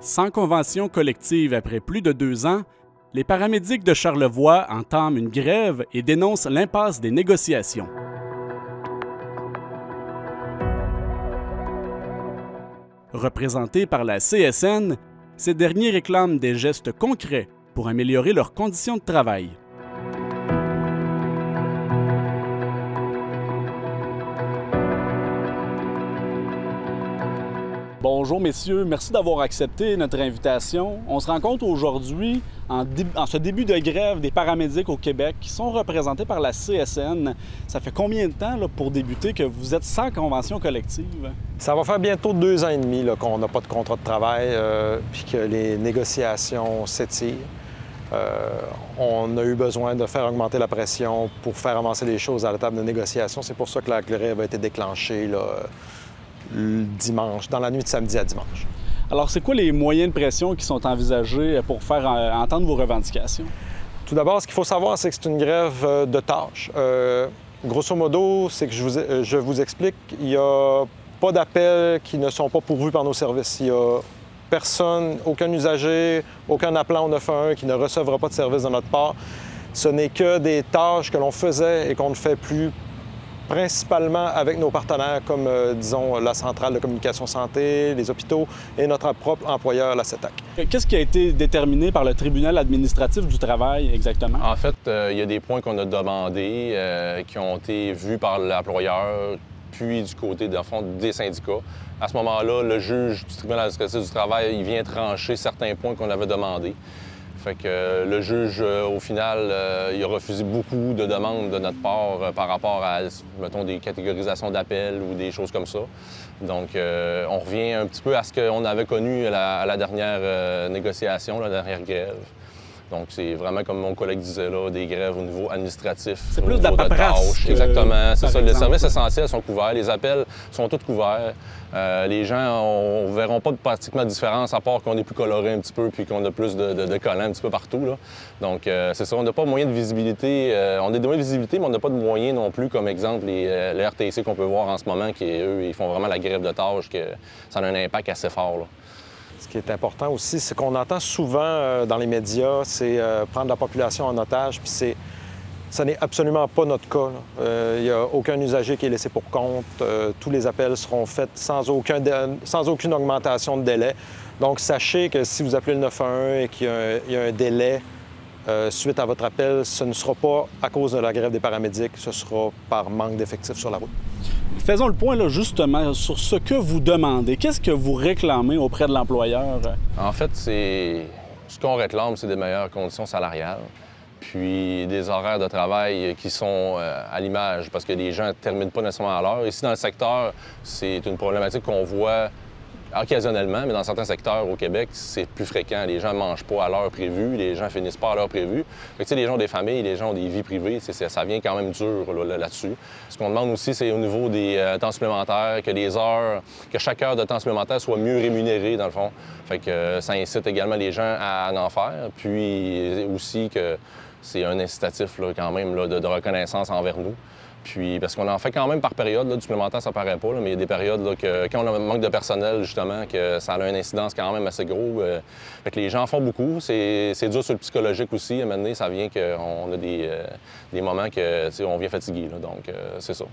Sans convention collective après plus de 2 ans, les paramédics de Charlevoix entament une grève et dénoncent l'impasse des négociations. Représentés par la CSN, ces derniers réclament des gestes concrets pour améliorer leurs conditions de travail. Bonjour messieurs, merci d'avoir accepté notre invitation. On se rencontre aujourd'hui en ce début de grève des paramédics au Québec qui sont représentés par la CSN. Ça fait combien de temps pour débuter que vous êtes sans convention collective? Ça va faire bientôt 2 ans et demi qu'on n'a pas de contrat de travail puis que les négociations s'étirent. On a eu besoin de faire augmenter la pression pour faire avancer les choses à la table de négociation. C'est pour ça que la grève a été déclenchée le dimanche, dans la nuit de samedi à dimanche. Alors, c'est quoi les moyens de pression qui sont envisagés pour faire entendre vos revendications? Tout d'abord, ce qu'il faut savoir, c'est que c'est une grève de tâches. Grosso modo, c'est que je vous explique, il n'y a pas d'appels qui ne sont pas pourvus par nos services. Il n'y a personne, aucun usager, aucun appelant au 911 qui ne recevra pas de service de notre part. Ce n'est que des tâches que l'on faisait et qu'on ne fait plus, principalement avec nos partenaires comme, disons, la Centrale de communication santé, les hôpitaux et notre propre employeur, la CETAC. Qu'est-ce qui a été déterminé par le tribunal administratif du travail exactement? En fait, il y a des points qu'on a demandés qui ont été vus par l'employeur, puis du côté, dans le fond, des syndicats. À ce moment-là, le juge du tribunal administratif du travail, il vient trancher certains points qu'on avait demandés. Fait que le juge, au final, il a refusé beaucoup de demandes de notre part par rapport à, mettons, des catégorisations d'appels ou des choses comme ça. Donc, on revient un petit peu à ce qu'on avait connu à la dernière négociation, la dernière grève. Donc, c'est vraiment, comme mon collègue disait, là, des grèves au niveau administratif. C'est plus de la paperasse. Exactement, c'est ça. Les services essentiels sont couverts, les appels sont tous couverts. Les gens ne verront pas pratiquement de différence, à part qu'on est plus coloré un petit peu puis qu'on a plus de collants un petit peu partout, là. Donc, c'est ça, on n'a pas de moyen de visibilité. On a des moyens de visibilité, mais on n'a pas de moyens non plus, comme exemple les RTC qu'on peut voir en ce moment, qui, eux, ils font vraiment la grève de tâches, que ça a un impact assez fort, là. Ce qui est important aussi, c'est qu'on entend souvent dans les médias, c'est prendre la population en otage, puis ça n'est absolument pas notre cas. Il n'y a aucun usager qui est laissé pour compte. Tous les appels seront faits sans aucune augmentation de délai. Donc, sachez que si vous appelez le 911 et qu'il y a un délai suite à votre appel, ce ne sera pas à cause de la grève des paramédics, ce sera par manque d'effectifs sur la route. Faisons le point, là, justement, sur ce que vous demandez. Qu'est-ce que vous réclamez auprès de l'employeur? En fait, ce qu'on réclame, c'est des meilleures conditions salariales, puis des horaires de travail qui sont à l'image, parce que les gens ne terminent pas nécessairement à l'heure. Ici, dans le secteur, c'est une problématique qu'on voit occasionnellement, mais dans certains secteurs au Québec, c'est plus fréquent. Les gens ne mangent pas à l'heure prévue, les gens finissent pas à l'heure prévue. Fait que, les gens ont des familles, les gens ont des vies privées, ça vient quand même dur là-dessus. Ce qu'on demande aussi, c'est au niveau des temps supplémentaires, que chaque heure de temps supplémentaire soit mieux rémunérée, dans le fond. Fait que ça incite également les gens à en faire, puis aussi que c'est un incitatif là, quand même là, de reconnaissance envers nous. Puis, parce qu'on en fait quand même par période, là, du supplémentaire, ça paraît pas, là, mais il y a des périodes là, que, quand on a un manque de personnel, justement, que ça a une incidence quand même assez gros. Fait que les gens font beaucoup. C'est dur sur le psychologique aussi. À un moment donné, ça vient qu'on a des moments que on vient fatigué. Là, donc, c'est ça.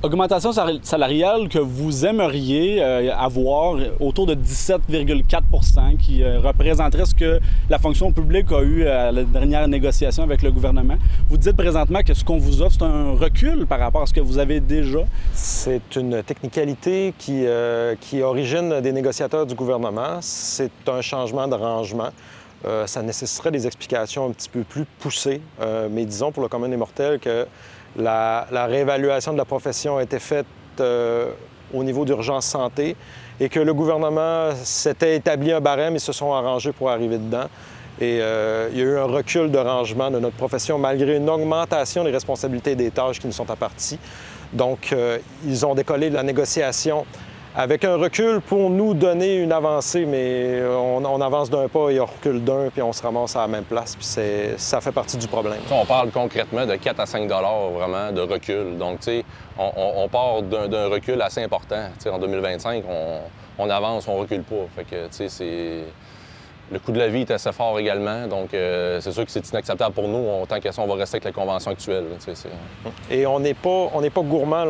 Augmentation salariale que vous aimeriez avoir autour de 17,4 % qui représenterait ce que la fonction publique a eu à la dernière négociation avec le gouvernement. Vous dites présentement que ce qu'on vous offre, c'est un recul par rapport à ce que vous avez déjà? C'est une technicalité qui origine des négociateurs du gouvernement. C'est un changement de rangement. Ça nécessiterait des explications un petit peu plus poussées, mais disons pour le commun des mortels que la réévaluation de la profession a été faite au niveau d'urgence santé et que le gouvernement s'était établi un barème, ils se sont arrangés pour arriver dedans. Et il y a eu un recul de rangement de notre profession malgré une augmentation des responsabilités et des tâches qui nous sont imparties. Donc, ils ont décollé de la négociation avec un recul pour nous donner une avancée, mais on avance d'un pas et on recule d'un, puis on se ramasse à la même place, puis ça fait partie du problème. On parle concrètement de 4 à 5 $ vraiment de recul. Donc, tu sais, on part d'un recul assez important. Tu sais, en 2025, on avance, on recule pas. Fait que, tu sais, le coût de la vie est assez fort également, donc c'est sûr que c'est inacceptable pour nous. Tant qu'à ça, on va rester avec la convention actuelle. Et on n'est pas gourmand.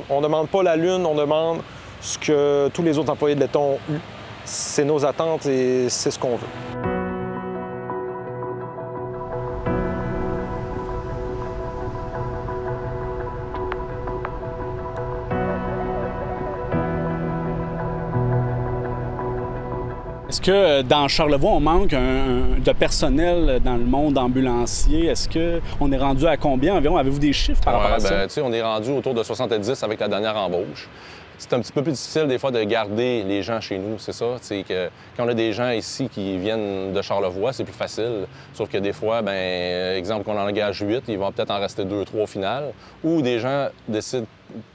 On ne demande pas la lune, on demande ce que tous les autres employés de l'État ont eu. C'est nos attentes et c'est ce qu'on veut. Est-ce que dans Charlevoix, on manque de personnel dans le monde ambulancier? Est-ce qu'on est rendu à combien environ? Avez-vous des chiffres par rapport à ça? On est rendu autour de 70 avec la dernière embauche. C'est un petit peu plus difficile des fois de garder les gens chez nous, c'est ça. Quand on a des gens ici qui viennent de Charlevoix, c'est plus facile. Sauf que des fois, exemple qu'on en engage 8, ils vont peut-être en rester 2, 3 au final. Ou des gens décident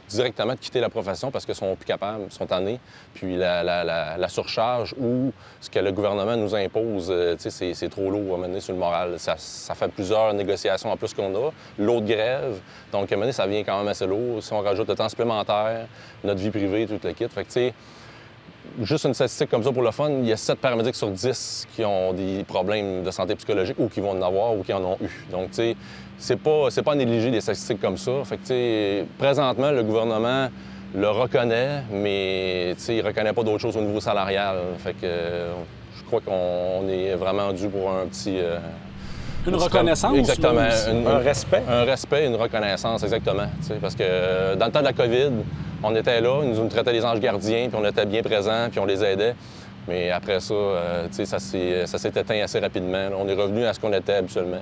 directement de quitter la profession parce qu'ils sont plus capables, sont tannés. Puis la surcharge ou ce que le gouvernement nous impose, c'est trop lourd à mener sur le moral. Ça fait plusieurs négociations en plus qu'on a. L'autre grève, donc à mener, ça vient quand même assez lourd. Si on rajoute le temps supplémentaire, notre vie privée, tout le kit. Fait que, tu sais, juste une statistique comme ça pour le fun, il y a 7 paramédics sur 10 qui ont des problèmes de santé psychologique ou qui vont en avoir ou qui en ont eu. Donc, tu sais, c'est pas à négliger des statistiques comme ça. Fait que, tu sais, présentement, le gouvernement le reconnaît, mais, tu sais, il reconnaît pas d'autres choses au niveau salarial. Fait que je crois qu'on est vraiment dû pour un petit... Une reconnaissance? Exactement. Un respect? Un respect, une reconnaissance, exactement. Parce que dans le temps de la COVID, on était là, ils nous traitaient les anges gardiens, puis on était bien présents, puis on les aidait. Mais après ça, ça s'est éteint assez rapidement. On est revenu à ce qu'on était habituellement.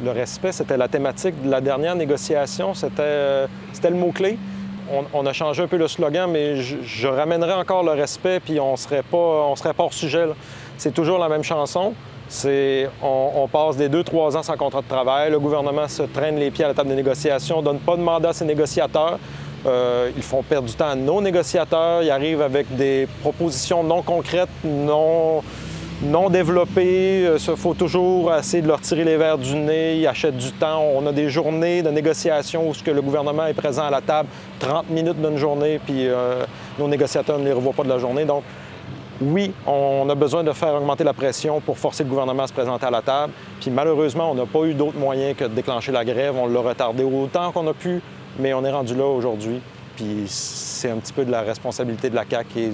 Le respect, c'était la thématique de la dernière négociation. C'était le mot-clé. On a changé un peu le slogan, mais je ramènerais encore le respect, puis on serait pas hors sujet. C'est toujours la même chanson. On passe des 2-3 ans sans contrat de travail. Le gouvernement se traîne les pieds à la table des négociations, ne donne pas de mandat à ses négociateurs. Ils font perdre du temps à nos négociateurs. Ils arrivent avec des propositions non concrètes, non développées. Il faut toujours essayer de leur tirer les verres du nez. Ils achètent du temps. On a des journées de négociation où le gouvernement est présent à la table 30 minutes d'une journée, puis nos négociateurs ne les revoient pas de la journée. Donc, oui, on a besoin de faire augmenter la pression pour forcer le gouvernement à se présenter à la table. Puis malheureusement, on n'a pas eu d'autre moyen que de déclencher la grève. On l'a retardé autant qu'on a pu, mais on est rendu là aujourd'hui. Puis c'est un petit peu de la responsabilité de la CAQ et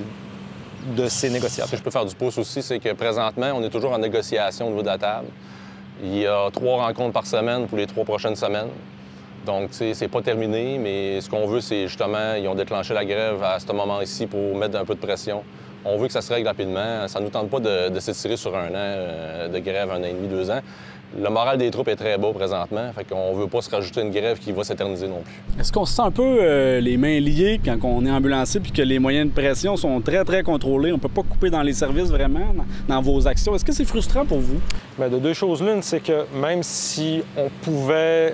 de ses négociateurs. Si je peux faire du pouce aussi, c'est que présentement, on est toujours en négociation au niveau de la table. Il y a 3 rencontres par semaine pour les 3 prochaines semaines. Donc, tu sais, c'est pas terminé, mais ce qu'on veut, c'est justement, ils ont déclenché la grève à ce moment ici pour mettre un peu de pression. On veut que ça se règle rapidement. Ça ne nous tente pas de s'étirer sur 1 an de grève, 1 an et demi, 2 ans. Le moral des troupes est très bas présentement, fait qu'on ne veut pas se rajouter une grève qui va s'éterniser non plus. Est-ce qu'on se sent un peu les mains liées quand on est ambulancier puis que les moyens de pression sont très, très contrôlés? On ne peut pas couper dans les services vraiment, dans vos actions. Est-ce que c'est frustrant pour vous? Bien, de 2 choses l'une, c'est que même si on pouvait,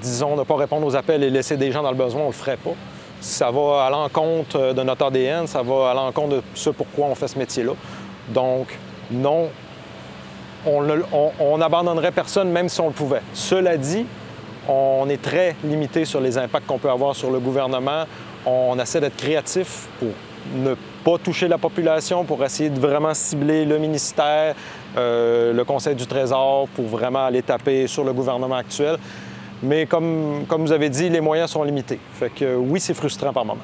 disons, ne pas répondre aux appels et laisser des gens dans le besoin, on ne le ferait pas. Ça va à l'encontre de notre ADN, ça va à l'encontre de ce pourquoi on fait ce métier-là. Donc, non, on n'abandonnerait personne même si on le pouvait. Cela dit, on est très limité sur les impacts qu'on peut avoir sur le gouvernement. On essaie d'être créatif pour ne pas toucher la population, pour essayer de vraiment cibler le ministère, le Conseil du Trésor, pour vraiment aller taper sur le gouvernement actuel. Mais comme vous avez dit, les moyens sont limités. Fait que oui, c'est frustrant par moment.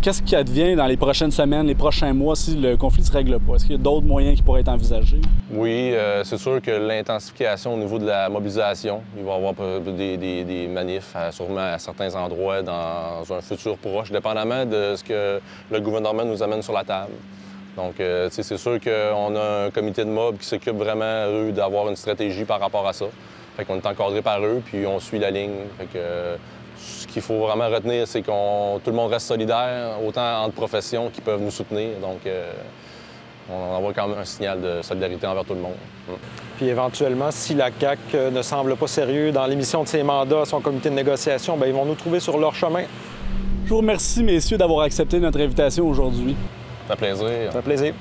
Qu'est-ce qui advient dans les prochaines semaines, les prochains mois, si le conflit ne se règle pas? Est-ce qu'il y a d'autres moyens qui pourraient être envisagés? Oui, c'est sûr que l'intensification au niveau de la mobilisation, il va y avoir des manifs sûrement à certains endroits dans un futur proche, dépendamment de ce que le gouvernement nous amène sur la table. Donc, c'est sûr qu'on a un comité de mob qui s'occupe vraiment, eux, d'avoir une stratégie par rapport à ça. Fait qu'on est encadré par eux, puis on suit la ligne. Fait que ce qu'il faut vraiment retenir, c'est que tout le monde reste solidaire, autant entre professions qui peuvent nous soutenir. Donc, on envoie quand même un signal de solidarité envers tout le monde. Puis éventuellement, si la CAQ ne semble pas sérieux dans l'émission de ses mandats à son comité de négociation, bien, ils vont nous trouver sur leur chemin. Je vous remercie, messieurs, d'avoir accepté notre invitation aujourd'hui. Ça fait plaisir. Ça fait plaisir.